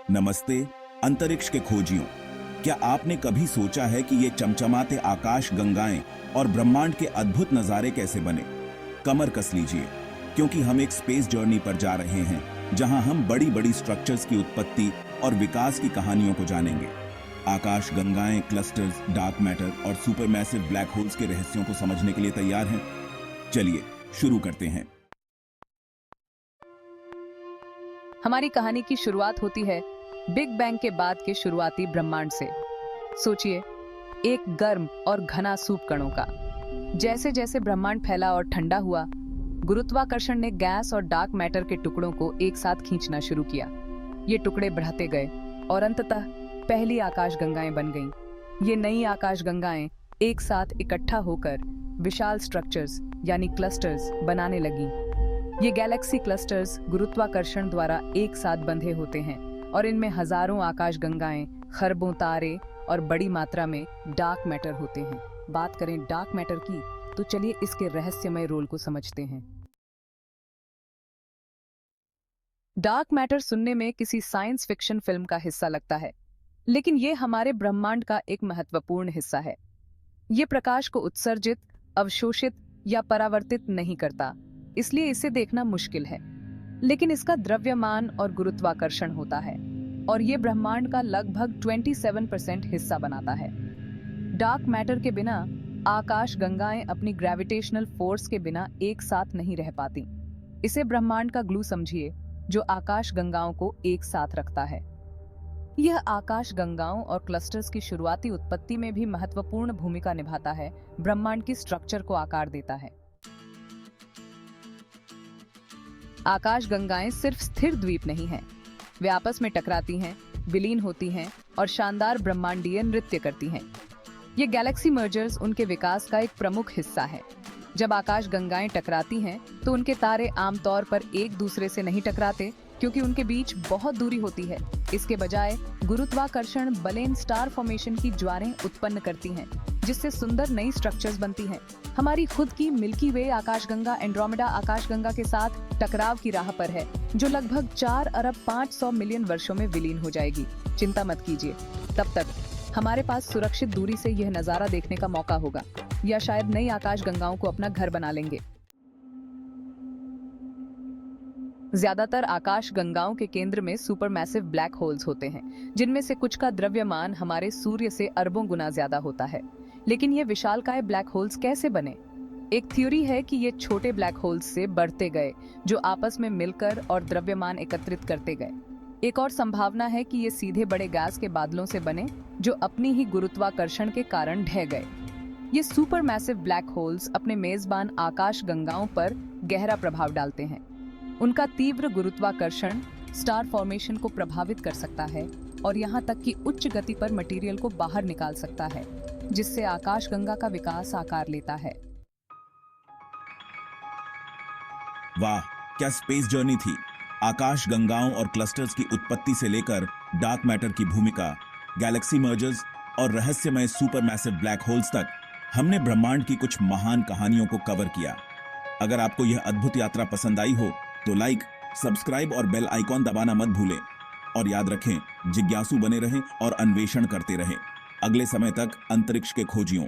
नमस्ते अंतरिक्ष के खोजियों। क्या आपने कभी सोचा है कि ये चमचमाते आकाश गंगाएं और ब्रह्मांड के अद्भुत नजारे कैसे बने? कमर कस लीजिए, क्योंकि हम एक स्पेस जर्नी पर जा रहे हैं जहां हम बड़ी बड़ी स्ट्रक्चर्स की उत्पत्ति और विकास की कहानियों को जानेंगे। आकाश गंगाएं, क्लस्टर्स, डार्क मैटर और सुपरमैसिव ब्लैक होल्स के रहस्यों को समझने के लिए तैयार हैं? चलिए शुरू करते हैं। हमारी कहानी की शुरुआत होती है बिग बैंग के बाद के शुरुआती ब्रह्मांड से। सोचिए, एक गर्म और घना सूप कणों का। जैसे जैसे ब्रह्मांड फैला और ठंडा हुआ, गुरुत्वाकर्षण ने गैस और डार्क मैटर के टुकड़ों को एक साथ खींचना शुरू किया। ये टुकड़े बढ़ते गए और अंततः पहली आकाश गंगाएं बन गईं। ये नई आकाश गंगाएं एक साथ इकट्ठा होकर विशाल स्ट्रक्चर्स यानी क्लस्टर्स बनाने लगीं। ये गैलेक्सी क्लस्टर्स गुरुत्वाकर्षण द्वारा एक साथ बंधे होते हैं और इनमें हजारों आकाश गंगाएं, खरबों तारे और बड़ी मात्रा में डार्क मैटर होते हैं। बात करें डार्क मैटर की, तो चलिए इसके रहस्यमय रोल को समझते हैं। डार्क मैटर सुनने में किसी साइंस फिक्शन फिल्म का हिस्सा लगता है, लेकिन ये हमारे ब्रह्मांड का एक महत्वपूर्ण हिस्सा है। ये प्रकाश को उत्सर्जित, अवशोषित या परावर्तित नहीं करता, इसलिए इसे देखना मुश्किल है। लेकिन इसका द्रव्यमान और गुरुत्वाकर्षण होता है और ये ब्रह्मांड का लगभग 27% हिस्सा बनाता है। डार्क मैटर के बिना आकाश गंगाएं अपनी ग्रेविटेशनल फोर्स के बिना एक साथ नहीं रह पाती। इसे ब्रह्मांड का ग्लू समझिए, जो आकाश गंगाओं को एक साथ रखता है। यह आकाश गंगाओं और क्लस्टर्स की शुरुआती उत्पत्ति में भी महत्वपूर्ण भूमिका निभाता है, ब्रह्मांड की स्ट्रक्चर को आकार देता है। आकाश गंगाएं सिर्फ स्थिर द्वीप नहीं हैं, वे आपस में टकराती हैं, विलीन होती हैं और शानदार ब्रह्मांडीय नृत्य करती हैं। ये गैलेक्सी मर्जर्स उनके विकास का एक प्रमुख हिस्सा है। जब आकाश गंगाएं टकराती हैं, तो उनके तारे आमतौर पर एक दूसरे से नहीं टकराते, क्योंकि उनके बीच बहुत दूरी होती है। इसके बजाय गुरुत्वाकर्षण बलेन स्टार फॉर्मेशन की ज्वारें उत्पन्न करती हैं, जिससे सुंदर नई स्ट्रक्चर्स बनती हैं। हमारी खुद की मिल्की वे आकाशगंगा एंड्रोमेडा आकाशगंगा के साथ टकराव की राह पर है, जो लगभग 4 अरब 500 मिलियन वर्षों में विलीन हो जाएगी। चिंता मत कीजिए, तब तक हमारे पास सुरक्षित दूरी से यह नजारा देखने का मौका होगा, या शायद नई आकाश गंगाओं को अपना घर बना लेंगे। ज्यादातर आकाश गंगाओं के केंद्र में सुपरमैसिव ब्लैक होल्स होते हैं, जिनमें से कुछ का द्रव्यमान हमारे सूर्य से अरबों गुना ज्यादा होता है। लेकिन ये विशालकाय ब्लैक होल्स कैसे बने? एक थ्योरी है कि ये छोटे ब्लैक होल्स से बढ़ते गए, जो आपस में मिलकर और द्रव्यमान एकत्रित करते गए। एक और संभावना है कि ये सीधे बड़े गैस के बादलों से बने, जो अपनी ही गुरुत्वाकर्षण के कारण ढह गए। ये सुपरमैसिव ब्लैक होल्स अपने मेजबान आकाश गंगाओं पर गहरा प्रभाव डालते हैं। उनका तीव्र गुरुत्वाकर्षण स्टार फॉर्मेशन को प्रभावित कर सकता है और यहाँ तक कि उच्च गति पर मटेरियल को बाहर निकाल सकता है, जिससे आकाश गंगा का विकास आकार लेता है। वाह, क्या स्पेस जर्नी थी! आकाश गंगाओं और क्लस्टर्स की उत्पत्ति से लेकर डार्क मैटर की भूमिका, गैलेक्सी मर्जर्स और रहस्यमय सुपरमैसिव ब्लैक होल्स तक, हमने ब्रह्मांड की कुछ महान कहानियों को कवर किया। अगर आपको यह अद्भुत यात्रा पसंद आई हो, तो लाइक, सब्सक्राइब और बेल आइकॉन दबाना मत भूलें। और याद रखें, जिज्ञासु बने रहें और अन्वेषण करते रहें। अगले समय तक अंतरिक्ष के खोजियों।